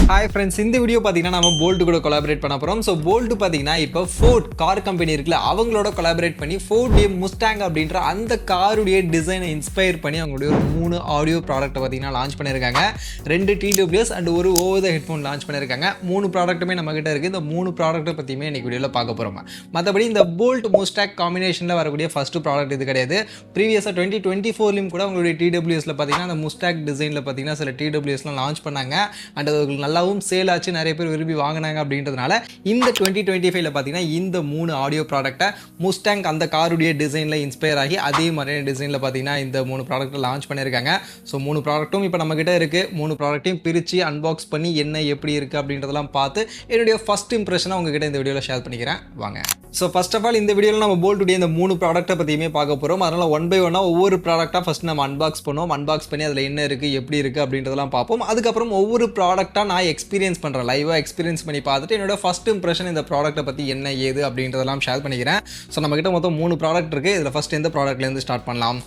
Hi friends, இந்த video பாத்தீங்கன்னா நாம Boult கூட collaborate பண்ண போறோம். So Boult பாத்தீங்கன்னா இப்போ Ford கார் கம்பெனி இருக்குல அவங்களோட collaborate பண்ணி Ford Mustang அப்படிங்கற அந்த காருடைய டிசைனை இன்ஸ்பயர் பண்ணி அவங்களுடைய ஒரு 3 ஆடியோ ப்ராடக்ட் பாத்தீங்கன்னா லான்ச் பண்ணிருக்காங்க. 2 TWS and ஒரு over the headphone லான்ச் பண்ணிருக்காங்க. 3 ப்ராடக்ட்டுமே நம்ம கிட்ட இருக்கு. இந்த 3 ப்ராடக்ட்ட பத்தியுமே இன்னைக்கு வீடியோல பார்க்க போறோம். மத்தபடி இந்த Boult Mustang காம்பினேஷன்ல வரக்கூடிய ஃபர்ஸ்ட் ப்ராடக்ட் இது கிடையாது. ப்ரீவியஸா 2024 லயும் கூட அவங்களுடைய TWSல பாத்தீங்கன்னா அந்த Mustang டிசைன்ல பாத்தீங்கன்னா சில TWSலாம் லான்ச் பண்ணாங்க. and அது நல்லாவும் சேல் ஆச்சு, நிறைய பேர் விரும்பி வாங்குனாங்க அப்படின்றதுனால இந்த 2025ல பாத்தீங்கன்னா இந்த 3 ஆடியோ ப்ராடக்ட்டை Mustang அந்த காருடைய டிசைன்ல இன்ஸ்பயர் ஆகி அதே மாதிரியான டிசைன்ல பாத்தீங்கன்னா இந்த 3 ப்ராடக்ட்டை லான்ச் பண்ணிருக்காங்க. ஸோ 3 ப்ராடக்ட்டும் இப்போ நம்ம கிட்ட இருக்கு. 3 ப்ராடக்ட்டையும் பிரிச்சு அன்பாக்ஸ் பண்ணி என்ன எப்படி இருக்கு அப்படின்றதெல்லாம் பார்த்து என்னுடைய ஃபர்ஸ்ட் இம்ப்ரெஷனை உங்ககிட்ட இந்த வீடியோல ஷேர் பண்ணிக்கிறேன். வாங்க. ஸோ ஃபர்ஸ்ட் ஆஃப் ஆல் இந்த வீடியோவில் நம்ம போல்ட்டுடைய இந்த 3 ப்ராடக்ட்டை பற்றியுமே பார்க்க போகிறோம். அதனால் ஒன் பை ஒன்னாக ஒவ்வொரு ப்ராடக்ட்டாக ஃபஸ்ட் நம்ம அன்பாக்ஸ் பண்ணுவோம். அன்பாக்ஸ் பண்ணி அதில் என்ன இருக்குது, எப்படி இருக்குது அப்படின்றதெல்லாம் பார்ப்போம். அதுக்கப்புறம் ஒவ்வொரு ப்ராடக்ட்டாக நான் எக்ஸ்பீரியன்ஸ் பண்ணுறேன், லைவாக எக்ஸ்பீரியன்ஸ் பண்ணி பார்த்துட்டு என்னோட ஃபஸ்ட் இம்ப்ரெஷன் இந்த ப்ராடக்ட்டை பற்றி என்ன ஏது அப்படின்றதெல்லாம் ஷேர் பண்ணிக்கிறேன். ஸோ நம்மக்கிட்ட மொத்தம் 3 ப்ராடக்ட் இருக்குது. இதில் ஃபஸ்ட் எந்த ப்ராடக்ட்லேருந்து ஸ்டார்ட் பண்ணலாம்?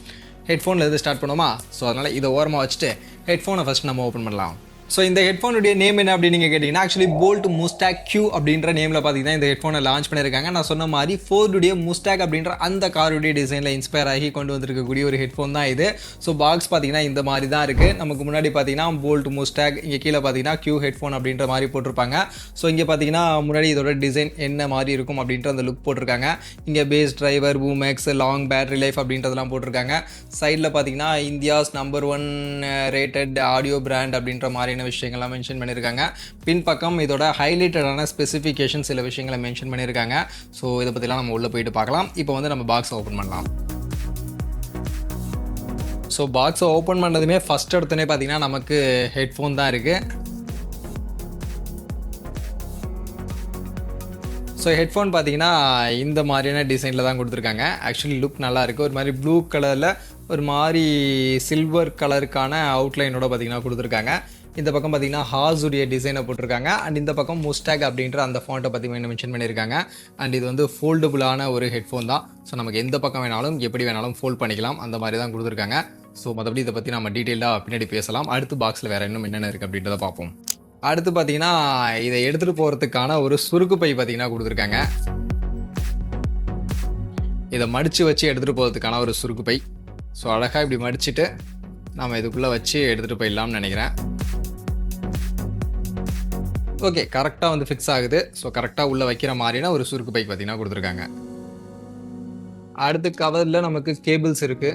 ஹெட்ஃபோன்லேருந்து ஸ்டார்ட் பண்ணுவோமா? ஸோ அதனால் இதை ஓரமாக வச்சுட்டு ஹெட்ஃபோனை ஃபஸ்ட் நம்ம ஓப்பன் பண்ணலாம். ஸோ இந்த ஹெட்ஃபோனுடைய நேம் என்ன அப்படின்னு நீங்கள் கேட்டிங்கன்னா ஆக்சுவலி Boult Mustang Q அப்படின்ற நேமில் பார்த்தீங்கன்னா இந்த ஹெட்ஃபோனை லான்ச் பண்ணியிருக்காங்க. நான் சொன்ன மாதிரி ஃபோர்டுடைய Mustang அப்படின்ற அந்த காருடைய டிசைனில் இன்ஸ்பயர் ஆகி கொண்டு வந்திருக்கக்கூடிய ஒரு ஹெட்ஃபோன் தான் இது. ஸோ பாக்ஸ் பார்த்தீங்கன்னா இந்த மாதிரி தான் இருக்குது. நமக்கு முன்னாடி பார்த்தீங்கன்னா Boult Mustang, இங்கே கீழே பார்த்தீங்கன்னா Q ஹெட்ஃபோன் அப்படின்ற மாதிரி போட்டிருப்பாங்க. ஸோ இங்கே பார்த்தீங்கன்னா முன்னாடி இதோட டிசைன் என்ன மாதிரி இருக்கும் அப்படின்ற அந்த லுக் போட்டிருக்காங்க. இங்கே base driver, Poomex, long battery life அப்படின்றதெல்லாம் போட்டிருக்காங்க. சைடில் பார்த்தீங்கன்னா India's number 1 rated audio brand அப்படின்ற மாதிரி விஷயங்கள்லாம் மென்ஷன் பண்ணியிருக்காங்க. பின் பக்கம் இதோட ஹைலைட்டடான ஸ்பெசிஃபிகேஷன் சில விஷயங்களை மென்ஷன் பண்ணியிருக்காங்க. ஸோ இதை பற்றிலாம் நம்ம உள்ளே போயிட்டு பார்க்கலாம். இப்போ வந்து நம்ம பாக்ஸை ஓப்பன் பண்ணலாம். ஸோ பாக்ஸை ஓப்பன் பண்ணதுமே ஃபஸ்ட் எடுத்தோடனே பார்த்தீங்கன்னா நமக்கு ஹெட்ஃபோன் தான் இருக்குது. ஸோ ஹெட்ஃபோன் பார்த்தீங்கன்னா இந்த மாதிரியான டிசைனில் தான் கொடுத்துருக்காங்க. ஆக்சுவலி லுக் நல்லா இருக்குது. ஒரு மாதிரி ப்ளூ கலரில் ஒரு மாதிரி சில்வர் கலருக்கான அவுட்லைனோட பார்த்தீங்கன்னா கொடுத்துருக்காங்க. இந்த பக்கம் பார்த்தீங்கன்னா ஹாஸுடைய டிசைனை போட்டிருக்காங்க. அண்ட் இந்த பக்கம் Mustang அப்படின்ற அந்த ஃபாண்ட்டை பற்றி மென்ஷன் பண்ணியிருக்காங்க. அண்ட் இது வந்து ஃபோல்டபுளான ஒரு ஹெட்ஃபோன் தான். ஸோ நமக்கு எந்த பக்கம் வேணாலும் எப்படி வேணாலும் ஃபோல்ட் பண்ணிக்கலாம், அந்த மாதிரி தான் கொடுத்துருக்காங்க. ஸோ மற்றபடி இதை பற்றி நம்ம டீட்டெயிலாக பின்னாடி பேசலாம். அடுத்து பாக்ஸில் வேறு இன்னும் என்னென்ன இருக்குது அப்படின்றத பார்ப்போம். அடுத்து பார்த்தீங்கன்னா இதை எடுத்துகிட்டு போகிறதுக்கான ஒரு சுருக்கு பை பார்த்தீங்கன்னா கொடுத்துருக்காங்க. இதை மடித்து வச்சு எடுத்துகிட்டு போகிறதுக்கான ஒரு சுருக்கு பை. ஸோ அழகாக இப்படி மடிச்சுட்டு நம்ம இதுக்குள்ளே வச்சு எடுத்துகிட்டு போயிடலாம்னு நினைக்கிறேன். ஓகே, கரெக்டாக வந்து ஃபிக்ஸ் ஆகுது. ஸோ கரெக்டாக உள்ளே வைக்கிற மாதிரியான ஒரு சுருக்கு பைக் பார்த்தீங்கன்னா கொடுத்துருக்காங்க. அடுத்து கவரில் நமக்கு கேபிள்ஸ் இருக்குது.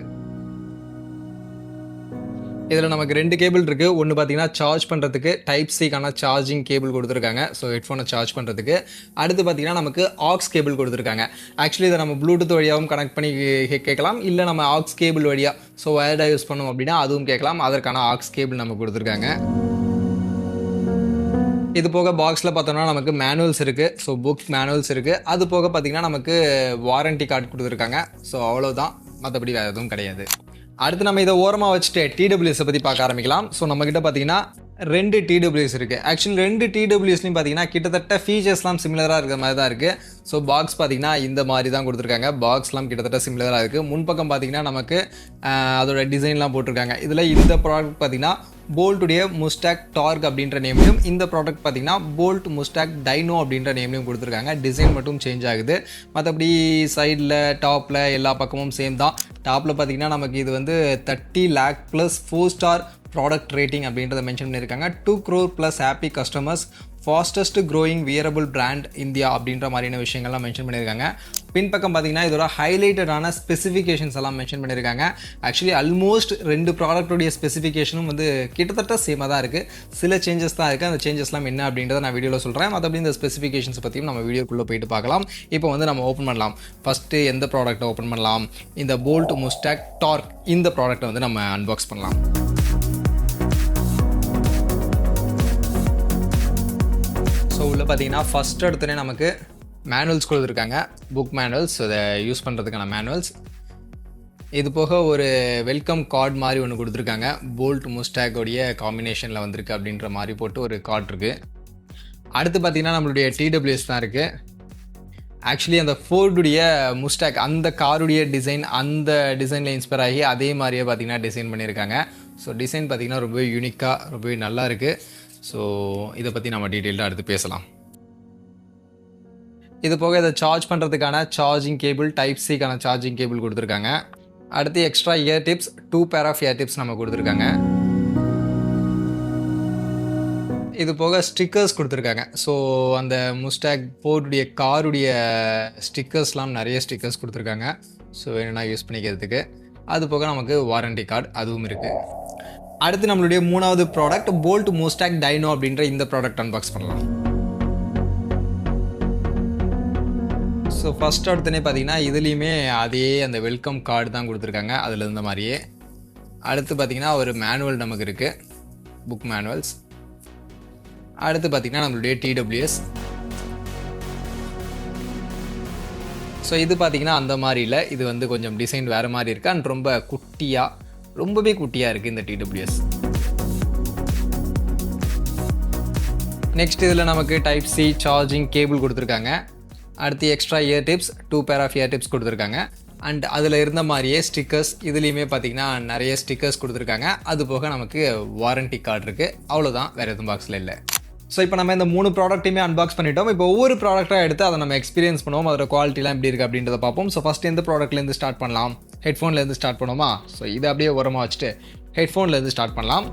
இதில் நமக்கு 2 கேபிள் இருக்குது. ஒன்று பார்த்தீங்கன்னா சார்ஜ் பண்ணுறதுக்கு டைப் சிக்கான சார்ஜிங் கேபிள் கொடுத்துருக்காங்க. ஸோ ஹெட்ஃபோனை சார்ஜ் பண்ணுறதுக்கு. அடுத்து பார்த்தீங்கன்னா நமக்கு ஆக்ஸ் கேபிள் கொடுத்துருக்காங்க. ஆக்சுவலி இதை நம்ம ப்ளூடூத் வழியாகவும் கனெக்ட் பண்ணி கேட்கலாம், இல்லை நம்ம ஆக்ஸ் கேபிள் வழியாக ஸோ வயர்டாக யூஸ் பண்ணோம் அப்படின்னா அதுவும் கேட்கலாம். அதற்கான ஆக்ஸ் கேபிள் நம்ம கொடுத்துருக்காங்க. இது போக பாக்ஸில் பார்த்தோம்னா நமக்கு மேனுவல்ஸ் இருக்குது. ஸோ புக் மேனுவல்ஸ் இருக்குது. அது போக பார்த்திங்கன்னா நமக்கு வாரண்டி கார்டு கொடுத்துருக்காங்க. ஸோ அவ்வளோதான், மற்றபடி வேறு எதுவும் கிடையாது. அடுத்து நம்ம இதை ஓரமாக வச்சுட்டு TWS பற்றி பார்க்க ஆரம்பிக்கலாம். ஸோ நம்மக்கிட்ட பார்த்தீங்கன்னா 2 TWS இருக்குது. ஆக்சுவலி 2 TWSலையும் பார்த்தீங்கன்னா கிட்டத்தட்ட ஃபீச்சர்ஸ்லாம் சிமிலராக இருக்கிற மாதிரி தான் இருக்குது. ஸோ பாக்ஸ் பார்த்தீங்கன்னா இந்த மாதிரி தான் கொடுத்துருக்காங்க. பாக்ஸ்லாம் கிட்டத்தட்ட சிமிலராக இருக்குது. முன்பக்கம் பார்த்தீங்கன்னா நமக்கு அதோட டிசைன்லாம் போட்டிருக்காங்க. இதில் இந்த ப்ராடக்ட் பார்த்தீங்கன்னா போல்ட்டுடைய Mustang Torq அப்படின்ற நேம்லையும், இந்த ப்ராடக்ட் பார்த்தீங்கன்னா Boult Mustang Dyno அப்படின்ற நேம்லையும் கொடுத்துருக்காங்க. டிசைன் மட்டும் சேஞ்ச் ஆகுது. மற்றபடி சைடில் டாப்பில் எல்லா பக்கமும் சேம் தான். டாப்பில் பார்த்தீங்கன்னா நமக்கு இது வந்து 30 lakh + 4 star ப்ராடக்ட் ரேட்டிங் அப்படின்றத மென்ஷன் பண்ணியிருக்காங்க. 2 crore + happy customers, fastest growing wearable brand India அப்படின்ற மாதிரியான விஷயங்கள்லாம் மென்ஷன் பண்ணியிருக்காங்க. பின்பக்கம் பார்த்தீங்கன்னா இதோட ஹைலைட்டடான ஸ்பெசிஃபிகேஷன்ஸ் எல்லாம் மென்ஷன் பண்ணியிருக்காங்க. ஆக்சுவலி ஆல்மோஸ்ட் 2 ப்ராடக்ட்டுடைய ஸ்பெசிஃபிகேஷனும் வந்து கிட்டத்தட்ட சேமாக தான் இருக்குது. சில சேஞ்சஸ் தான் இருக்குது. அந்த சேஞ்சஸ்லாம் என்ன அப்படின்றத நான் வீடியோவில் சொல்கிறேன். மற்றபடி இந்த ஸ்பெசிஃபிகேஷன்ஸ் பற்றியும் நம்ம வீடியோக்குள்ளே போயிட்டு பார்க்கலாம். இப்போ வந்து நம்ம ஓப்பன் பண்ணலாம். ஃபஸ்ட்டு எந்த ப்ராடக்ட்டை ஓப்பன் பண்ணலாம்? இந்த Boult Mustang Torq இந்த ப்ராடக்ட்டை வந்து நம்ம அன்பாக்ஸ் பண்ணலாம். ஸோ உள்ள பார்த்தீங்கன்னா ஃபஸ்ட் எடுத்தோடனே நமக்கு மேனுவல்ஸ் கொடுத்துருக்காங்க. புக் மேனுவல்ஸ், அதை யூஸ் பண்ணுறதுக்கான மேனுவல்ஸ். இது போக ஒரு வெல்கம் கார்டு மாதிரி ஒன்று கொடுத்துருக்காங்க. Boult Mustang உடைய காம்பினேஷனில் வந்திருக்கு அப்படின்ற மாதிரி போட்டு ஒரு கார்டு இருக்குது. அடுத்து பார்த்தீங்கன்னா நம்மளுடைய TWS தான் இருக்குது. ஆக்சுவலி அந்த ஃபோர்டுடைய Mustang அந்த காருடைய டிசைன், அந்த டிசைனில் இன்ஸ்பயர் ஆகி அதே மாதிரியே பார்த்தீங்கன்னா டிசைன் பண்ணியிருக்காங்க. ஸோ டிசைன் பார்த்தீங்கன்னா ரொம்பவே யூனிக்காக ரொம்பவே நல்லா இருக்குது. ஸோ இதை பற்றி நம்ம டீட்டெயில்டாக அடுத்து பேசலாம். இது போக இதை சார்ஜ் பண்ணுறதுக்கான சார்ஜிங் கேபிள் டைப் சிக்கான சார்ஜிங் கேபிள் கொடுத்துருக்காங்க. அடுத்து extra year tips 2 pair of ear tips நம்ம கொடுத்துருக்காங்க. இது போக ஸ்டிக்கர்ஸ் கொடுத்துருக்காங்க. ஸோ அந்த முஸ்டாக் போர்டுடைய காருடைய ஸ்டிக்கர்ஸ்லாம் நிறைய ஸ்டிக்கர்ஸ் கொடுத்துருக்காங்க. ஸோ என்னென்னா யூஸ் பண்ணிக்கிறதுக்கு. அது போக நமக்கு வாரண்டி கார்டு அதுவும் இருக்குது. அடுத்து நம்மளுடைய மூணாவது ப்ராடக்ட் போல்ட் Mustang Dyno அப்படின்ற இந்த ப்ராடக்ட் அன்பாக்ஸ் பண்ணலாம். ஸோ ஃபஸ்ட் அடுத்தனே பார்த்தீங்கன்னா இதுலேயுமே அதே அந்த வெல்கம் கார்டு தான் கொடுத்துருக்காங்க, அதில் இருந்த மாதிரியே. அடுத்து பார்த்தீங்கன்னா ஒரு மேனுவல் நமக்கு இருக்குது, புக் மேனுவல்ஸ். அடுத்து பார்த்தீங்கன்னா நம்மளுடைய TWS. ஸோ இது பார்த்தீங்கன்னா அந்த மாதிரி இல்லை, இது வந்து கொஞ்சம் டிசைன் வேறு மாதிரி இருக்குது அண்ட் ரொம்ப குட்டியாக, ரொம்பவே குட்டியாக இருக்குது இந்த TWS. நெக்ஸ்ட் இதில் நமக்கு டைப் சி சார்ஜிங் கேபிள் கொடுத்துருக்காங்க. அடுத்து extra year tips 2 pair of ear tips கொடுத்துருக்காங்க. அண்ட் அதில் இருந்த மாதிரியே ஸ்டிக்கர்ஸ், இதுலேயுமே பார்த்தீங்கன்னா நிறைய ஸ்டிக்கர்ஸ் கொடுத்துருக்காங்க. அது போக நமக்கு வாரண்டி கார்டு இருக்குது. அவ்வளோதான், வேறு எதுவும் பாக்ஸில் இல்லை. ஸோ இப்போ நம்ம இந்த 3 ப்ராடக்ட்டையுமே அன்பாக்ஸ் பண்ணிட்டோம். இப்போ ஒவ்வொரு ப்ராடக்டாக எடுத்து அதை நம்ம எக்ஸ்பீரியன்ஸ் பண்ணுவோம், அதோட குவாலிட்டிலாம் எப்படி இருக்குது அப்படின்றத பார்ப்போம். ஸோ ஃபஸ்ட் எந்த ப்ராடக்ட்லேருந்து ஸ்டார்ட் பண்ணலாம்? ஹெட்ஃபோன்லேருந்து ஸ்டார்ட் பண்ணுவோமா? ஸோ இதை அப்படியே உரமாக வச்சுட்டு ஹெட்ஃபோன்லேருந்து ஸ்டார்ட் பண்ணலாம்.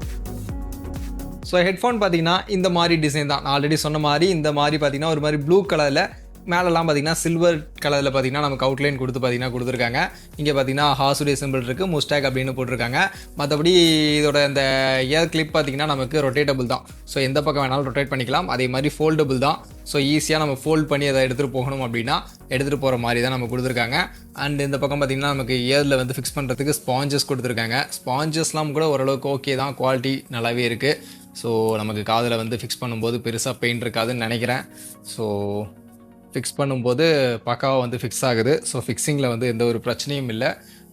ஸோ ஹெட்ஃபோன் பார்த்தீங்கன்னா இந்த மாதிரி டிசைன் தான். நான் ஆல்ரெடி சொன்ன மாதிரி இந்த மாதிரி பார்த்தீங்கன்னா ஒரு மாதிரி ப்ளூ கலரில், மேலெல்லாம் பார்த்தீங்கன்னா சில்வர் கலரில் பார்த்தீங்கன்னா நமக்கு அவுட்லைன் கொடுத்துருக்காங்க. இங்கே பார்த்தீங்கன்னா ஹாசுடைய சிம்பிள் இருக்குது, முஸ்டாக் அப்படின்னு போட்டிருக்காங்க. மற்றபடி இதோட இந்த இயர் கிளிப் பார்த்தீங்கன்னா நமக்கு ரொட்டேட்டபிள் தான். ஸோ எந்த பக்கம் வேணாலும் ரொட்டேட் பண்ணிக்கலாம். அதே மாதிரி ஃபோல்டபுள் தான். ஸோ ஈஸியாக நம்ம ஃபோல்ட் பண்ணி அதை எடுத்துகிட்டு போகணும் அப்படின்னா எடுத்துகிட்டு போகிற மாதிரி தான் நம்ம கொடுத்துருக்காங்க. அண்ட் இந்த பக்கம் பார்த்திங்கன்னா நமக்கு இயரில் வந்து ஃபிக்ஸ் பண்ணுறதுக்கு ஸ்பாஞ்சஸ் கொடுத்துருக்காங்க. ஸ்பாஞ்சஸ்லாம் கூட ஓரளவுக்கு ஓகே தான், குவாலிட்டி நல்லாவே இருக்குது. ஸோ நமக்கு காதில் வந்து ஃபிக்ஸ் பண்ணும்போது பெருசாக பெயின் இருக்காதுன்னு நினைக்கிறேன். ஸோ ஃபிக்ஸ் பண்ணும்போது பக்காவாக வந்து ஃபிக்ஸ் ஆகுது. ஸோ ஃபிக்ஸிங்கில் வந்து எந்த ஒரு பிரச்சனையும் இல்லை.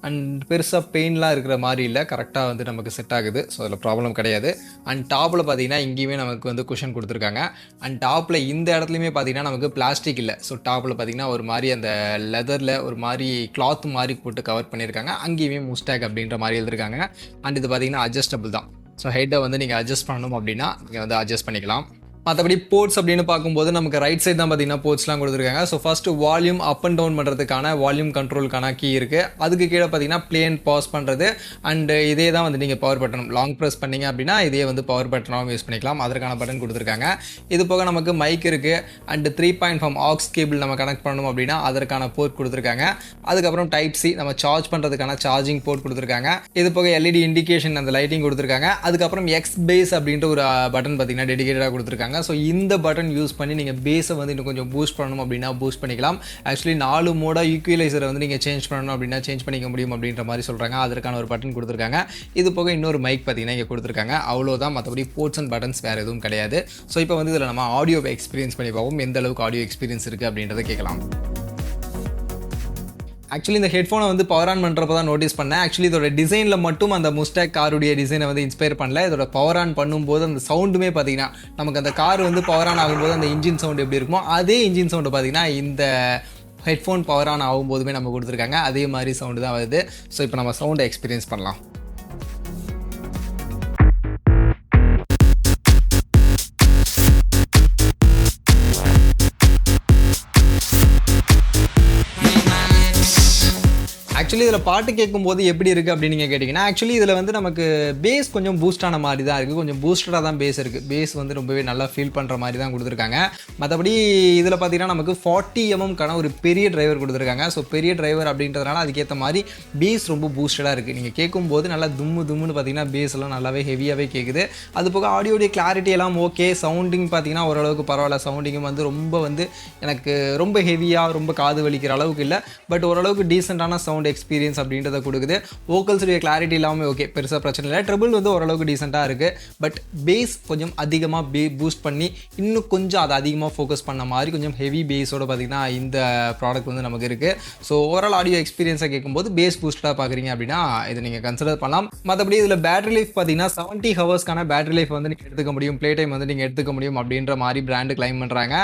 அண்ட் பெருசாக பெயின்லாம் இருக்கிற மாதிரி இல்லை, கரெக்டாக வந்து நமக்கு செட் ஆகுது. ஸோ அதில் ப்ராப்ளம் கிடையாது. அண்ட் டாப்பில் பார்த்தீங்கன்னா இங்கேயுமே நமக்கு வந்து குஷன் கொடுத்துருக்காங்க. அண்ட் டாப்பில் இந்த இடத்துலையுமே பார்த்தீங்கன்னா நமக்கு பிளாஸ்டிக் இல்லை. ஸோ டாப்பில் பார்த்தீங்கன்னா ஒரு மாதிரி அந்த லெதரில் ஒரு மாதிரி கிளாத் மாதிரி போட்டு கவர் பண்ணியிருக்காங்க. அங்கேயுமே முஸ்டாக் அப்படின்ற மாதிரி எழுதிருக்காங்க. அண்ட் இது பார்த்தீங்கன்னா அட்ஜஸ்டபிள் தான். ஸோ ஹெட்டை வந்து நீங்கள் அட்ஜஸ்ட் பண்ணணும் அப்படின்னா நீங்கள் வந்து அட்ஜஸ்ட் பண்ணிக்கலாம். மற்றபடி போர்ட்ஸ் அப்படின்னு பார்க்கும்போது நமக்கு ரைட் சைடு தான் பார்த்தீங்கன்னா போர்ட்ஸ்லாம் கொடுத்துருக்காங்க. So first volume up and down பண்ணுறதுக்கான வால்யூம் கண்ட்ரோலுக்கான கீ இருக்குது. அதுக்கு கீழே பார்த்தீங்கன்னா ப்ளே அண்ட் பாஸ் பண்ணுறது. அண்டு இதே தான் வந்து நீங்கள் பவர் பட்டன் லாங் ப்ரெஸ் பண்ணிங்க அப்படின்னா இதே வந்து பவர் பட்டனாகவும் யூஸ் பண்ணிக்கலாம். அதற்கான பட்டன் கொடுத்துருக்காங்க. இது போக நமக்கு மைக் இருக்குது. அண்டு 3.5 ஆக்ஸ் கேபிள் நம்ம கனெக்ட் பண்ணணும் அப்படின்னா அதற்கான போர்ட் கொடுத்துருக்காங்க. அதுக்கப்புறம் டைப் சி நம்ம சார்ஜ் பண்ணுறதுக்கான சார்ஜிங் போர்ட் கொடுத்துருக்காங்க. இது போக எல்இடி இண்டிகேஷன் அந்த லைட்டிங் கொடுத்துருக்காங்க. அதுக்கப்புறம் எக்ஸ் பேஸ் அப்படின்ற ஒரு பட்டன் பார்த்தீங்கன்னா டெடிகேட்டடாக கொடுத்துருக்காங்க. ஸோ இந்த பட்டன் யூஸ் பண்ணி நீங்கள் பேஸை வந்து இன்னும் கொஞ்சம் பூஸ்ட் பண்ணணும் அப்படின்னா பூஸ்ட் பண்ணிக்கலாம். ஆக்சுவலி 4 மோட ஈக்குவலைசரை வந்து நீங்கள் சேஞ்ச் பண்ணணும் அப்படின்னா சேஞ்ச் பண்ணிக்க முடியும் அப்படின்ற மாதிரி சொல்கிறாங்க. அதற்கான ஒரு பட்டன் கொடுத்துருக்காங்க. இது போக இன்னொரு மைக் பார்த்தீங்கன்னா இங்கே கொடுத்துருக்காங்க. அவ்வளோதான், மற்றபடி போர்ட்ஸ் அண்ட் பட்டன்ஸ் வேறு எதுவும் கிடையாது. ஸோ இப்போ வந்து இதில் நம்ம ஆடியோவை எக்ஸ்பீரியன்ஸ் பண்ணி பார்ப்போம், எந்த அளவுக்கு ஆடியோ எக்ஸ்பீரியன்ஸ் இருக்குது அப்படின்றத கேட்கலாம். ஆக்சுவலி இந்த ஹெட்ஃபோனை வந்து பவர் ஆன் பண்ணுறப்ப தான் நோட்டீஸ் பண்ணேன். ஆக்சுவலி இதோட டிசைனில் மட்டும் அந்த முஸ்டாக் காருடைய டிசைனை வந்து இன்ஸ்பயர் பண்ணல. இதோட பவர் ஆன் பண்ணும்போது அந்த சவுண்டுமே பார்த்தீங்கன்னா நமக்கு அந்த கார் வந்து பவர் ஆன் ஆகும்போது அந்த இன்ஜின் சவுண்டு எப்படி இருக்குமோ அதே இன்ஜின் சவுண்டு பார்த்தீங்கன்னா இந்த ஹெட்ஃபோன் பவர் ஆன் ஆகும்போதுமே நம்ம கொடுத்துருக்காங்க. அதே மாதிரி சவுண்டு தான் வருது. ஸோ இப்போ நம்ம சவுண்டை எக்ஸ்பீரியன்ஸ் பண்ணலாம். ஆக்சுவலி இதில் பாட்டு கேட்கும்போது எப்படி இருக்குது அப்படின்னு நீங்கள் கேட்டிங்கன்னா, ஆக்சுவலி இதில் வந்து நமக்கு பேஸ் கொஞ்சம் பூஸ்டான மாதிரி தான் இருக்குது. கொஞ்சம் பூஸ்டடாக தான் பேஸ் இருக்குது. பேஸ் வந்து ரொம்பவே நல்லா ஃபீல் பண்ணுற மாதிரி தான் கொடுத்துருக்காங்க. மற்றபடி இதில் பார்த்தீங்கன்னா நமக்கு 40 mm ஒரு பெரிய டிரைவர் கொடுத்துருக்காங்க. ஸோ பெரிய டிரைவர் அப்படின்றதுனால அதுக்கேற்ற மாதிரி பேஸ் ரொம்ப பூஸ்டடாக இருக்குது. நீங்கள் கேட்கும்போது நல்லா தும்முன்னு பார்த்தீங்கன்னா பேஸ் எல்லாம் நல்லாவே ஹெவியாகவே கேட்குது. அது போக ஆடியோடைய கிளாரிட்டி எல்லாம் ஓகே. சவுண்டிங் பார்த்தீங்கன்னா ஓரளவுக்கு பரவாயில்ல. சவுண்டிங்கும் வந்து ரொம்ப எனக்கு ரொம்ப ஹெவியாக ரொம்ப காது வலிக்கிற அளவுக்கு இல்லை. பட் ஓரளவுக்கு டீசெண்டான சவுண்ட் எக்ஸ்பீரியன்ஸ் அப்படின்றத கொடுக்குது. வோக்கல்ஸுடைய கிளாரிட்டி எல்லாமே ஓகே, பெருசாக பிரச்சனை இல்லை. ட்ரிபிள் வந்து ஓரளவுக்கு டீசெண்டாக இருக்குது. பட் பேஸ் கொஞ்சம் அதிகமாக பூஸ்ட் பண்ணி இன்னும் கொஞ்சம் அதை அதிகமாக ஃபோக்கஸ் பண்ண மாதிரி கொஞ்சம் ஹெவி பேஸோடு பார்த்திங்கன்னா இந்த ப்ராடக்ட் வந்து நமக்கு இருக்குது. ஸோ ஓவரால் ஆடியோ எக்ஸ்பீரியன்ஸை கேட்கும்போது பேஸ் பூஸ்டாக பார்க்குறீங்க அப்படின்னா இதை நீங்கள் கன்சிடர் பண்ணலாம். மற்றபடி இதில் பேட்டரி லைஃப் பார்த்தீங்கன்னா 70 ஹவர்ஸ்க்கான பேட்டரி லைஃப் வந்து நீங்கள் எடுத்துக்க முடியும், ப்ளே டைம் வந்து நீங்கள் எடுத்துக்க முடியும் அப்படின்ற மாதிரி பிராண்டு கிளைம் பண்ணுறாங்க.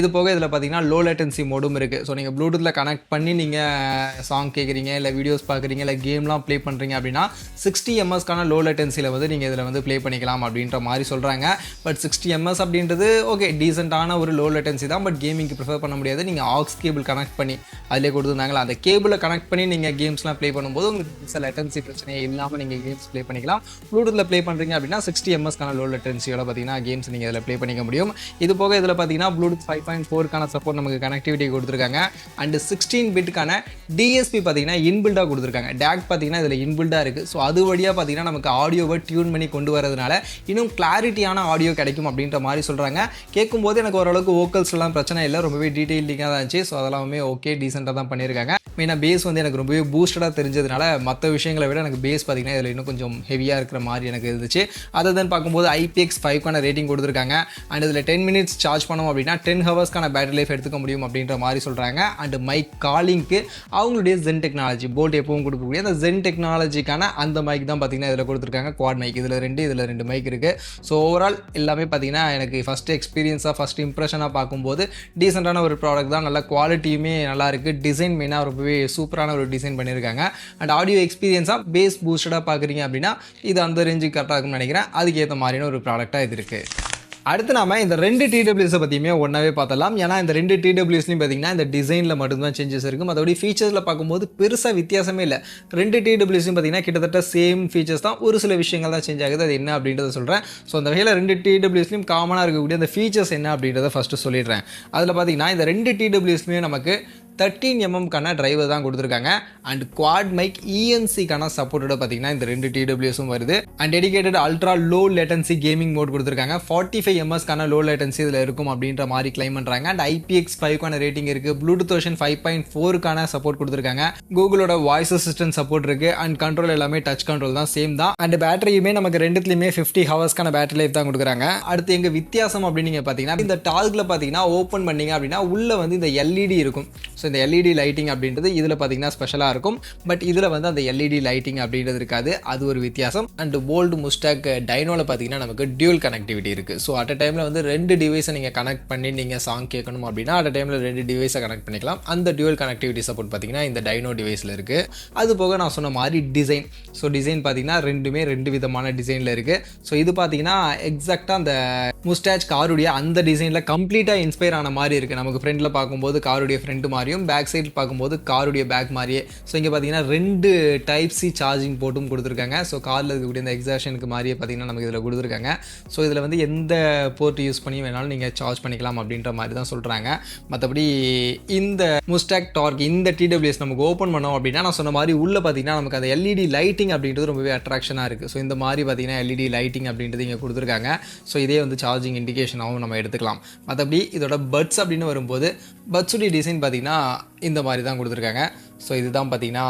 இது போக இதில் பார்த்தீங்கன்னா லோ லேட்டன்சி மோடும் இருக்குது. ஸோ நீங்கள் ப்ளூடூத்தில் கனெக்ட் பண்ணி நீங்கள் சாங் கேட்குறீங்க இல்லை வீடியோஸ் பார்க்குறீங்க, இல்லை கேம்லாம் ப்ளே பண்ணுறீங்க அப்படின்னா 60 ms லோ லேட்டன்சியில் வந்து நீங்கள் இதில் வந்து ப்ளே பண்ணிக்கலாம் அப்படின்ற மாதிரி சொல்கிறாங்க. பட் 60 ms அப்படின்றது ஓகே டீசெண்டான ஒரு லோ லேட்டன்சி தான். பட் கேமிங்க்கு ப்ரிஃபர் பண்ண முடியாது. நீங்கள் ஆக்ஸ் கேபிள் கனெக்ட் பண்ணி அதிலே கொடுத்துருந்தாங்களா, அந்த கேபிளை கனெக்ட் பண்ணி நீங்கள் கேம்ஸ்லாம் ப்ளே பண்ணும்போது உங்களுக்கு லேட்டன்சி பிரச்சனையே இல்லாமல் நீங்கள் கேம்ஸ் ப்ளே பண்ணிக்கலாம். ப்ளூடூத்தில் ப்ளே பண்ணுறீங்க அப்படின்னா 60 ms லோ லேட்டன்சியோட பார்த்தீங்கன்னா கேம்ஸ் நீங்கள் இதில் ப்ளே பண்ணிக்க முடியும். இது போக இதில் பார்த்தீங்கன்னா ப்ளூடூத் 5.4 சப்போர்ட் நமக்கு கனெக்டிவிட்டி கொடுத்துருக்காங்க. அண்ட் 16 பிட்டுக்கான டிஎஸ்பி பார்த்தீங்கன்னா இன்பில்டாக கொடுத்துருக்காங்க. டேக் பார்த்தீங்கன்னா இதில் இன்பில்டாக இருக்குது. ஸோ அது வழியாக பார்த்தீங்கன்னா நமக்கு ஆடியோவை டியூன் பண்ணி கொண்டு வரதுனால இன்னும் கிளாரிட்டியான ஆடியோ கிடைக்கும் அப்படின்ற மாதிரி சொல்கிறாங்க. கேட்கும்போது எனக்கு ஓரளவுக்கு வோக்கல்ஸ்லாம் பிரச்சனை இல்லை, ரொம்பவே டீட்டெயிலிங்காக தான் இருந்துச்சு. ஸோ அதெல்லாமே ஓகே டீசெண்டாக தான் பண்ணியிருக்காங்க. மெயினாக பேஸ் வந்து எனக்கு ரொம்பவே பூஸ்டடாக தெரிஞ்சதுனால மற்ற விஷயங்களை விட எனக்கு பேஸ் பார்த்தீங்கன்னா இதில் இன்னும் கொஞ்சம் ஹெவியாக இருக்கிற மாதிரி எனக்கு இருந்துச்சு. அதை தான் பார்க்கும்போது IPX5 ரேட்டிங் கொடுத்துருக்காங்க. அண்ட் இதில் 10 minutes சார்ஜ் பண்ணோம் அப்படின்னா 10 hours பேட்டரி லைஃப் எடுத்துக்க முடியும் அப்படின்ற மாதிரி சொல்கிறாங்க. அண்ட் மைக் காலிங்க்கு அவங்களுடைய ஜென் டெக்னாலஜி போல்ட் எப்பவும் கொடுக்கக்கூடிய அந்த ஜென் டெக்னாலஜிக்கான அந்த மைக் தான் பார்த்தீங்கன்னா இதில் கொடுத்துருக்காங்க. குவாட் மைக் இதில் 2 மைக் இருக்குது. ஸோ ஓவரால் எல்லாமே பார்த்தீங்கன்னா எனக்கு ஃபஸ்ட் எக்ஸ்பீரியன்ஸாக ஃபஸ்ட் இம்ப்ரெஷனாக பார்க்கும்போது டீசெண்டான ஒரு ப்ராடக்ட் தான். நல்ல குவாலிட்டியுமே நல்லா இருக்குது. டிசைன் மெயினாக ரொம்பவே சூப்பரான ஒரு டிசைன் பண்ணியிருக்காங்க. அண்ட் ஆடியோ எக்ஸ்பீரியன்ஸாக பேஸ் பூஸ்டடாக பார்க்குறீங்க அப்படின்னா இது அந்த ரேஞ்சுக்கு கரெக்டாக இருக்கும்னு நினைக்கிறேன். அதுக்கேற்ற மாதிரியான ஒரு ப்ராடக்டாக இது இருக்குது. அடுத்து நாம இந்த 2 TWS பற்றியுமே ஒன்றாவே பார்த்தலாம். ஏன்னா இந்த 2 TWSலையும் பார்த்தீங்கன்னா இந்த டிசைனில் மட்டும்தான் சேஞ்சஸ் இருக்குது. மற்றபடி ஃபீச்சர்ஸில் பார்க்கும்போது பெருசாக வித்தியாசமே இல்லை. 2 TWSலையும் பார்த்தீங்கன்னா கிட்டத்தட்ட சேம் ஃபீச்சர்ஸ் தான், ஒரு சில விஷயங்கள் தான் சேஞ்ச் ஆகுது. அது என்ன அப்படின்றத சொல்கிறேன். ஸோ அந்த வகையில் 2 TWSலையும் காமனாக இருக்கக்கூடிய அந்த ஃபீச்சர்ஸ் என்ன அப்படின்றத ஃபஸ்ட்டு சொல்லிடுறேன். அதில் பார்த்தீங்கன்னா இந்த 2 TWSலையும் நமக்கு 13 mm டிரைவர் தான் கொடுத்துருக்காங்க. அண்ட் குவாட் மைக் ENC சப்போர்ட்டோட பார்த்தீங்கன்னா இந்த 2 TWSும் வருது. And dedicated ultra low latency gaming mode கொடுத்துருக்காங்க. 45 ms லோ லேட்டன்சி இதில் இருக்கும் அப்படின்ற மாதிரி கிளைம் பண்ணுறாங்க. அண்ட் IPX5 ரேட்டிங் இருக்குது. ப்ளூடூத் வெர்ஷன் 5.4 சப்போர்ட் கொடுத்துருக்காங்க. கூகுளோட வாய்ஸ் அசிஸ்டன்ட் சப்போர்ட் இருக்குது. அண்ட் கண்ட்ரோல் எல்லாமே டச் கண்ட்ரோல் தான், சேம் தான். அண்ட் பேட்டரியுமே நமக்கு ரெண்டுத்துலையுமே 50 hours பேட்டரி லைஃப் தான் கொடுக்குறாங்க. அடுத்து எங்கள் வித்தியாசம் அப்படின்னு நீங்கள் பார்த்தீங்கன்னா இந்த டார்கில் பார்த்தீங்கன்னா ஓப்பன் பண்ணீங்க அப்படின்னா உள்ளே வந்து இந்த LED இருக்கும். ஸோ இந்த LED லைட்டிங் அப்படின்றது இதில் பார்த்தீங்கன்னா ஸ்பெஷலாக இருக்கும். பட் இதில் வந்து அந்த LED லைட்டிங் அப்படின்றது இருக்காது. அது ஒரு வித்தியாசம். அண்ட் போல்ட் முஸ்டாக் டைனோவில் பார்த்தீங்கன்னா நமக்கு டியூல் கனெக்டிவிட்டி இருக்குது. ஸோ அட் அ டைமில் வந்து 2 டிவைஸை நீங்கள் கனெக்ட் பண்ணி நீங்கள் சாங் கேட்கணும் அப்படின்னா அட் அ டைமில் 2 டிவைஸை கனெக்ட் பண்ணிக்கலாம். அந்த டியூல் கனெக்டிவிட்டி சப்போர்ட் பார்த்தீங்கன்னா இந்த டைனோ டிவைஸில் இருக்குது. அது போக நான் சொன்ன மாதிரி டிசைன். ஸோ டிசைன் பார்த்தீங்கன்னா 2 விதமான டிசைனில் இருக்குது. ஸோ இது பார்த்தீங்கன்னா எக்ஸாக்டாக அந்த முஸ்டாச் காருடைய அந்த டிசைனில் கம்ப்ளீட்டாக இன்ஸ்பயர் ஆன மாதிரி இருக்குது. நமக்கு ஃப்ரண்ட்டில் பார்க்கும்போது காருடைய ஃப்ரண்ட் மாதிரியும் பேக் சைடில் பார்க்கும்போது காருடைய பேக் மாதிரியே. ஸோ இங்கே பார்த்தீங்கன்னா 2 Type-C சார்ஜிங் போட்டும் கொடுத்துருக்காங்க. ஸோ காரில் இருக்கக்கூடிய இந்த எக்ஸாஷனுக்கு மாதிரியே பார்த்தீங்கன்னா நமக்கு இதில் கொடுத்துருக்காங்க. ஸோ இதில் வந்து எந்த போர்ட் யூஸ் பண்ணி வேணாலும் நீங்கள் சார்ஜ் பண்ணிக்கலாம் அப்படின்ற மாதிரி தான் சொல்கிறாங்க. மற்றபடி இந்த முஸ்டாக் டார்க் இந்த TWS நமக்கு ஓப்பன் பண்ணோம் அப்படின்னா நான் சொன்ன மாதிரி உள்ளே பார்த்தீங்கன்னா நமக்கு அந்த LED லைட்டிங் அப்படின்றது ரொம்பவே அட்ராக்ஷனாக இருக்குது. ஸோ இந்த மாதிரி பார்த்தீங்கன்னா LED லைட்டிங் அப்படின்றது இங்கே கொடுத்துருக்காங்க. ஸோ இதே வந்து சார்ஜிங் இண்டிகேஷனாகவும் நம்ம எடுத்துக்கலாம். மற்றபடி இதோட பட்ஸ் அப்படின்னு வரும்போது பட்ஸுடைய டிசைன் பார்த்தீங்கன்னா இந்த மாதிரி தான் கொடுத்துருக்காங்க. ஸோ இதுதான் பார்த்தீங்கன்னா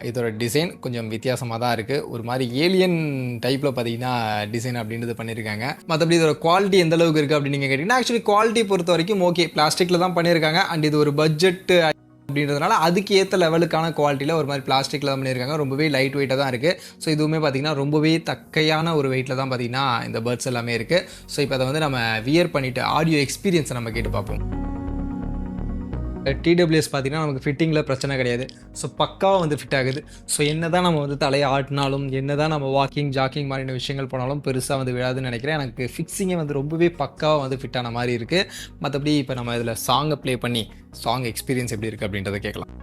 இதோட டிசைன் கொஞ்சம் வித்தியாசமாக தான் இருக்குது. ஒரு மாதிரி ஏலியன் டைப்பில் பார்த்தீங்கன்னா டிசைன் அப்படின்றது பண்ணியிருக்காங்க. மற்றபடி இதோட குவாலிட்டி எந்த அளவுக்கு இருக்குது அப்படின்னு நீங்கள் கேட்டிங்கன்னா ஆக்சுவலி குவாலிட்டி பொறுத்த வரைக்கும் ஓகே பிளாஸ்டிக்கில் தான் பண்ணியிருக்காங்க. அண்ட் இது ஒரு பட்ஜெட் அப்படின்றதுனால அதுக்கு ஏற்ற லெவலுக்கான குவாலிட்டியில் ஒரு மாதிரி பிளாஸ்டிக்கில் தான் பண்ணியிருக்காங்க. ரொம்பவே லைட் வெயிட்டாக தான் இருக்குது. ஸோ இதுவுமே பார்த்திங்கன்னா ரொம்பவே தக்கையான ஒரு வெயிட்டில் தான் பார்த்திங்கன்னா இந்த பட்ஸ் எல்லாமே இருக்குது. ஸோ இப்போ அதை வந்து நம்ம வியர் பண்ணிவிட்டு ஆடியோ எக்ஸ்பீரியன்ஸை நம்ம கேட்டு பார்ப்போம். TWS பார்த்தீங்கன்னா நமக்கு ஃபிட்டிங்கில் பிரச்சனை கிடையாது. ஸோ பக்காவாக வந்து ஃபிட் ஆகுது. ஸோ என்ன தான் நம்ம வந்து தலையை ஆட்டினாலும் என்ன தான் நம்ம வாக்கிங் ஜாக்கிங் மாதிரியான விஷயங்கள் போனாலும் பெருசாக வந்து விழாதுன்னு நினைக்கிறேன். எனக்கு ஃபிக்ஸிங்கே வந்து ரொம்பவே பக்காவாக வந்து ஃபிட் ஆன மாதிரி இருக்குது. மற்றபடி இப்போ நம்ம இதில் சாங்கை ப்ளே பண்ணி சாங் எக்ஸ்பீரியன்ஸ் எப்படி இருக்குது அப்படின்றத கேட்கலாம்.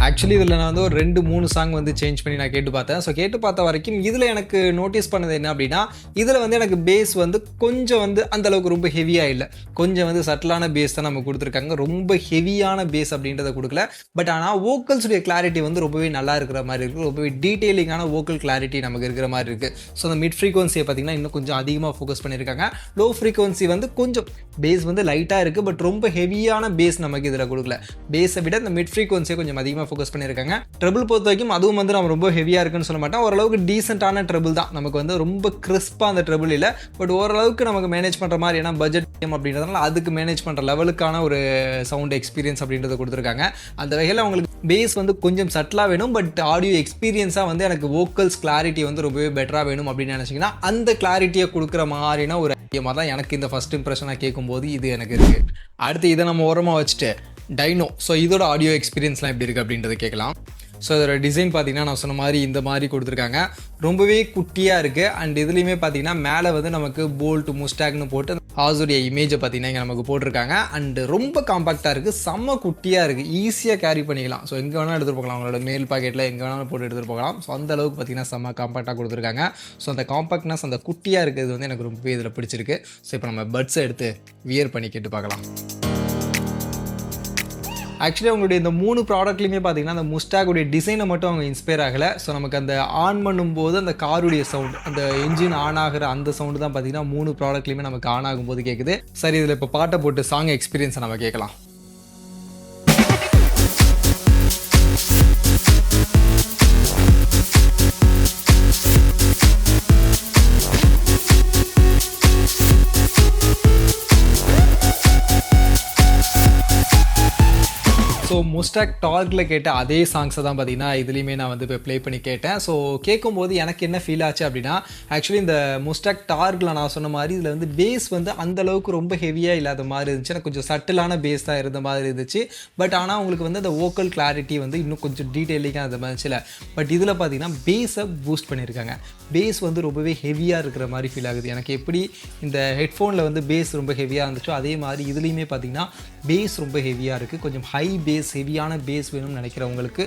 ஆக்சுவலி இதில் நான் வந்து ஒரு 2-3 சாங் வந்து சேஞ்ச் பண்ணி நான் கேட்டு பார்த்தேன். ஸோ கேட்டு பார்த்த வரைக்கும் இதில் எனக்கு நோட்டீஸ் பண்ணது என்ன அப்படின்னா இதில் வந்து எனக்கு பேஸ் வந்து கொஞ்சம் வந்து அந்தளவுக்கு ரொம்ப ஹெவியாக இல்லை. கொஞ்சம் வந்து சட்டிலான பேஸ் தான் நம்ம கொடுத்துருக்காங்க. ரொம்ப ஹெவியான பேஸ் அப்படின்றத கொடுக்கல. பட் ஆனால் வோக்கல்ஸுடைய கிளாரிட்டி வந்து ரொம்பவே நல்லா இருக்கிற மாதிரி இருக்குது. ரொம்பவே டீட்டெயிலிங்கான வோக்கல் கிளாரிட்டி நமக்கு இருக்கிற மாதிரி இருக்குது. ஸோ அந்த மிட் ஃப்ரீக்வன்சியை பார்த்திங்கன்னா இன்னும் கொஞ்சம் அதிகமாக ஃபோக்கஸ் பண்ணியிருக்காங்க. லோ ஃப்ரீக்வன்சி வந்து கொஞ்சம் பேஸ் வந்து லைட்டாக இருக்குது. பட் ரொம்ப ஹெவியான பேஸ் நமக்கு இதில் கொடுக்கல. பேஸை விட இந்த மிட் ஃப்ரீக்வன்சியை கொஞ்சம் அதிகமாக ஃபோக்கஸ் ஃபோக்கஸ் பண்ணியிருக்காங்க. ட்ரபிள் பொறுத்த வரைக்கும் அதுவும் வந்து நம்ம ரொம்ப ஹெவியாக இருக்குன்னு சொல்ல மாட்டேன். ஓரளவுக்கு டீசென்ட்டான ட்ரபிள் தான். நமக்கு வந்து ரொம்ப கிறிஸ்பாக அந்த ட்ரபிள் இல்லை, பட் ஓரளவுக்கு நமக்கு மேனேஜ் பண்ணுற மாதிரி, ஏன்னா பட்ஜெட் கேம் அப்படின்றதுனால அதுக்கு மேனேஜ் பண்ணுற லெவலுக்கான ஒரு சவுண்ட் எக்ஸ்பீரியன்ஸ் அப்படின்றத கொடுத்துருக்காங்க. அந்த வகையில் அவங்களுக்கு பேஸ் வந்து கொஞ்சம் சட்டிலாக வேணும், பட் ஆடியோ எக்ஸ்பீரியன்ஸாக வந்து எனக்கு வோக்கல்ஸ் கிளாரிட்டி வந்து ரொம்பவே பெட்டராக வேணும் அப்படின்னு நினச்சிங்கன்னா அந்த கிளாரிட்டியை கொடுக்குற மாதிரினா ஒரு ஐடியமாக தான் எனக்கு இந்த ஃபஸ்ட் இம்ப்ரெஷனாக கேட்கும்போது இது எனக்கு இருக்குது. அடுத்து இதை நம்ம ஓரமாக வச்சுட்டு டைனோ, ஸோ இதோட ஆடியோ எக்ஸ்பீரியன்ஸ்லாம் எப்படி இருக்குது அப்படின்றத கேட்கலாம். ஸோ இதோட டிசைன் பார்த்தீங்கன்னா நான் சொன்ன மாதிரி இந்த மாதிரி கொடுத்துருக்காங்க. ரொம்பவே குட்டியாக இருக்குது. அண்ட் இதுலேயுமே பார்த்தீங்கன்னா மேலே வந்து நமக்கு போல்ட் முஸ்டாக்னு போட்டு ஹாஸுடைய இமேஜை பார்த்தீங்கன்னா இங்கே நமக்கு போட்டிருக்காங்க. அண்டு ரொம்ப காம்பாக்டாக இருக்குது, செம்ம குட்டியாக இருக்குது, ஈஸியாக கேரி பண்ணிக்கலாம். ஸோ எங்கே வேணாலும் எடுத்துகிட்டு போகலாம், அவங்களோட மேல் பாக்கெட்டில் எங்கே வேணாலும் போட்டு எடுத்துகிட்டு போகலாம். ஸோ அந்த அளவுக்கு பார்த்தீங்கன்னா செம்ம காம்பாக்டாக கொடுத்துருக்காங்க. ஸோ அந்த காம்பாக்ட்னஸ், அந்த குட்டியாக இருக்கிறது வந்து எனக்கு ரொம்பவே இதில் பிடிச்சிருக்கு. ஸோ இப்போ நம்ம பட்ஸை எடுத்து வியர் பண்ணி கேட்டு பார்க்கலாம். ஆக்சுவலி அவங்களுடைய இந்த 3 ப்ராடக்ட்லையுமே பார்த்தீங்கன்னா அந்த முஸ்டாகுடைய டிசைனை மட்டும் அவங்க இன்ஸ்பயர் ஆகலை. ஸோ நமக்கு அந்த ஆன் பண்ணும்போது அந்த காருடைய சவுண்ட், அந்த என்ஜின் ஆன் ஆகிற அந்த சவுண்டு தான் பார்த்தீங்கன்னா 3 ப்ராடக்ட்லையுமே நமக்கு ஆன் ஆகும்போது கேட்குது. சரி, இதில் இப்போ பாட்டை போட்டு சாங் எக்ஸ்பீரியன்ஸை நம்ம கேட்கலாம். ஸோ முஸ்டாக் டார்கில் கேட்ட அதே சாங்ஸை தான் பார்த்தீங்கன்னா இதுலேயுமே நான் வந்து இப்போ ப்ளே பண்ணி கேட்டேன். ஸோ கேட்கும்போது எனக்கு என்ன ஃபீல் ஆச்சு அப்படின்னா, ஆக்சுவலி இந்த முஸ்டாக் டார்கில் நான் சொன்ன மாதிரி இதில் வந்து பேஸ் வந்து அந்தளவுக்கு ரொம்ப ஹெவியாக இல்லாத மாதிரி இருந்துச்சு. எனக்கு கொஞ்சம் சட்டிலான பேஸ் தான் இருந்த மாதிரி இருந்துச்சு. பட் ஆனால் உங்களுக்கு வந்து அந்த வோக்கல் கிளாரிட்டி வந்து இன்னும் கொஞ்சம் டீட்டெயிலிங்காக அந்த மாதிரி இருந்துச்சுல. பட் இதில் பார்த்தீங்கன்னா பேஸை பூஸ்ட் பண்ணியிருக்காங்க. பேஸ் வந்து ரொம்பவே ஹெவியாக இருக்கிற மாதிரி ஃபீல் ஆகுது. எனக்கு எப்படி இந்த ஹெட்ஃபோனில் வந்து பேஸ் ரொம்ப ஹெவியாக இருந்துச்சோ அதே மாதிரி இதுலேயுமே பார்த்தீங்கன்னா பேஸ் ரொம்ப ஹெவியாக இருக்குது. கொஞ்சம் ஹை பேஸ், ஹெவியான பேஸ் வேணும்னு நினைக்கிறவங்களுக்கு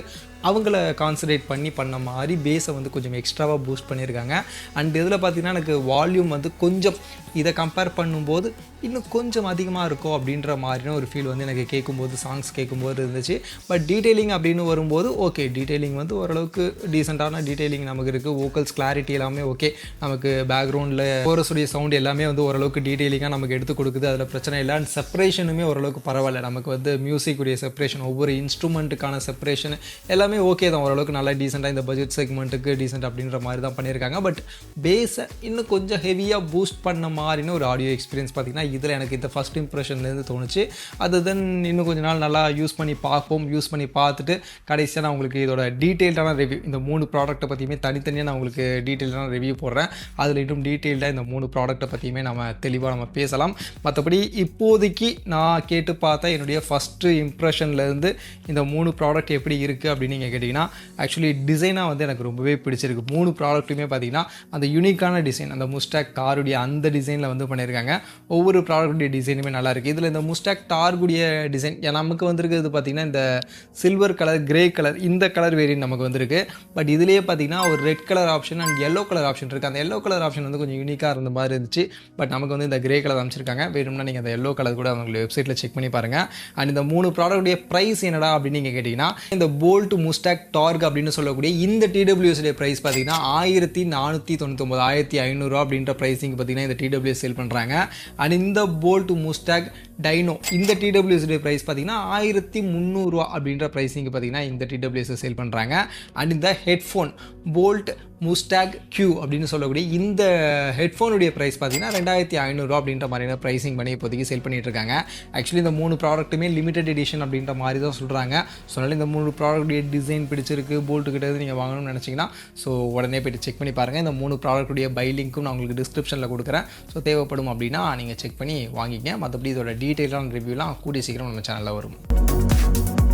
அவங்கள கான்சன்ட்ரேட் பண்ண மாதிரி பேஸை வந்து கொஞ்சம் எக்ஸ்ட்ராவாக பூஸ்ட் பண்ணியிருக்காங்க. அண்ட் இதில் பார்த்திங்கன்னா எனக்கு வால்யூம் வந்து கொஞ்சம் இதை கம்பேர் பண்ணும்போது இன்னும் கொஞ்சம் அதிகமாக இருக்கும் அப்படின்ற மாதிரியான ஒரு ஃபீல் வந்து எனக்கு கேட்கும்போது, சாங்ஸ் கேட்கும்போது இருந்துச்சு. பட் டீட்டெயிலிங் அப்படின்னு வரும்போது ஓகே, டீட்டெயிலிங் வந்து ஓரளவுக்கு டீசெண்டான டீட்டெயிலிங் நமக்கு இருக்குது. வோக்கல்ஸ் கிளாரிட்டி எல்லாமே ஓகே, நமக்கு பேக்ரவுண்டில் கோரஸுடைய சவுண்ட் எல்லாமே வந்து ஓரளவுக்கு டீட்டெயிலிங்காக நமக்கு எடுத்து கொடுக்குது, அதில் பிரச்சனை இல்லை. அண்ட் செப்பரேஷனுமே ஓரளவுக்கு பரவாயில்ல. நமக்கு வந்து மியூசிக்குடைய செப்பரேஷன், ஒவ்வொரு இன்ஸ்ட்ருமெண்ட்டுக்கான செப்பரேஷன் எல்லாமே ஓகே தான், ஓரளவுக்கு நல்லா டீசெண்டாக இந்த பட்ஜெட் செக்மெண்ட்டுக்கு டீசெண்ட் அப்படின்ற மாதிரி தான் பண்ணியிருக்காங்க. பட் பேஸை இன்னும் கொஞ்சம் ஹெவியாக பூஸ்ட் பண்ண மாதிரின்னு ஒரு ஆடியோ எக்ஸ்பீரியன்ஸ் பார்த்திங்கன்னா இதில் எனக்கு இந்த ஃபஸ்ட் இம்ப்ரெஷன்லேருந்து தோணுச்சு. அது தென் இன்னும் கொஞ்சம் நாள் நல்லா யூஸ் பண்ணி பார்ப்போம். யூஸ் பண்ணி பார்த்துட்டு கடைசியாக நான் உங்களுக்கு இதோட டீட்டெயில்டான ரிவ்யூ, இந்த 3 ப்ராடக்ட்டை பற்றியுமே தனித்தனியாக நான் உங்களுக்கு டீட்டெயில்டான ரிவ்யூ போடுறேன். அதில் இன்னும் டீட்டெயில்டாக இந்த 3 ப்ராடக்ட்டை பற்றியுமே நம்ம தெளிவாக நம்ம பேசலாம். மற்றபடி இப்போதைக்கு நான் கேட்டு பார்த்தா என்னுடைய ஃபஸ்ட்டு இம்ப்ரெஷன்லேருந்து இந்த 3 ப்ராடக்ட் எப்படி இருக்குது அப்படின்னு நீங்கள் கேட்டிங்கன்னா, ஆக்சுவலி டிசைனாக வந்து எனக்கு ரொம்பவே பிடிச்சிருக்கு. 3 ப்ராடக்ட்டுமே பார்த்தீங்கன்னா அந்த யூனிக்கான டிசைன், அந்த முஸ்டாக் காருடைய அந்த டிசைனில் வந்து பண்ணியிருக்காங்க. ஒவ்வொரு ப்ராடக்ட்டுடைய டிசைனுமே நல்லாயிருக்கு. இதில் இந்த முஸ்டாக் டார்குடைய டிசைன் நமக்கு வந்திருக்கிறது பார்த்திங்கன்னா இந்த சில்வர் கலர், கிரே கலர், இந்த கலர் வேரியன்ட் நமக்கு வந்திருக்கு. பட் இதுலேயே பார்த்திங்கன்னா ஒரு red colour option and yellow colour option இருக்குது. அந்த எல்லோ கலர் ஆப்ஷன் வந்து கொஞ்சம் யூனிக்காக இருந்த மாதிரி இருந்துச்சு. பட் நமக்கு வந்து இந்த கிரே கலர் அமைச்சிருக்காங்க. வேணும்னா நீங்கள் அந்த எல்லோ கலர் கூட அவங்களுடைய வெப்சைட்டில் செக் பண்ணி பாருங்கள். அண்ட் இந்த 3 ப்ராடக்ட்டுடைய ப்ரைஸ் என்னடா அப்படின்னு நீங்கள் கேட்டிங்கன்னா, இந்த போல்ட் முஸ்டாக் டார்க் அப்படின்னு சொல்லக்கூடிய இந்த TWS ப்ரைஸ் பார்த்தீங்கன்னா 1499, 1500 அப்படின்ற ப்ரைஸிங் பார்த்தீங்கன்னா இந்த TWS சேல் பண்ணுறாங்க. அண்ட் இந்த போல்ட் முஸ்டாக் டைனோ இந்த TWS ப்ரைஸ் பார்த்தீங்கன்னா 1300 அப்படின்ற ப்ரைஸிங் பார்த்தீங்கன்னா இந்த TWS சேல் பண்ணுறாங்க. அண்ட் இந்த ஹெட்ஃபோன் போல்ட் முஸ்டாக் Q அப்படின்னு சொல்லக்கூடிய இந்த ஹெட்ஃபோனுடைய ப்ரைஸ் பார்த்தீங்கன்னா 2500 அப்படின்ற மாதிரியான ப்ரைஸிங் பண்ணி இப்போதைக்கு சேல் பண்ணிட்டு இருக்காங்க. ஆக்சுவலி இந்த 3 ப்ராடக்ட்டுமே லிமிடெட் எடிஷன் அப்படின்ற மாதிரி தான் சொல்கிறாங்க. ஸோ அதனால் இந்த 3 ப்ராடக்ட்டுடைய டிசைன் பிடிச்சிருக்கு, போல்ட்டு கிட்டது நீங்கள் வாங்கணும்னு நினச்சிங்கன்னா ஸோ உடனே போய்ட்டு செக் பண்ணி பாருங்கள். இந்த 3 ப்ராடக்ட்டுடைய பை லிங்க்கும் நான் உங்களுக்கு டிஸ்கிரிப்ஷனில் கொடுக்குறேன். ஸோ தேவைப்படும் அப்படின்னா நீங்கள் செக் பண்ணி வாங்கிங்க. மற்றபடி இதோட டீட்டெயிலான ரிவ்யூலாம் கூடிய சீக்கிரம் நம்ம சேனலில் வரும்.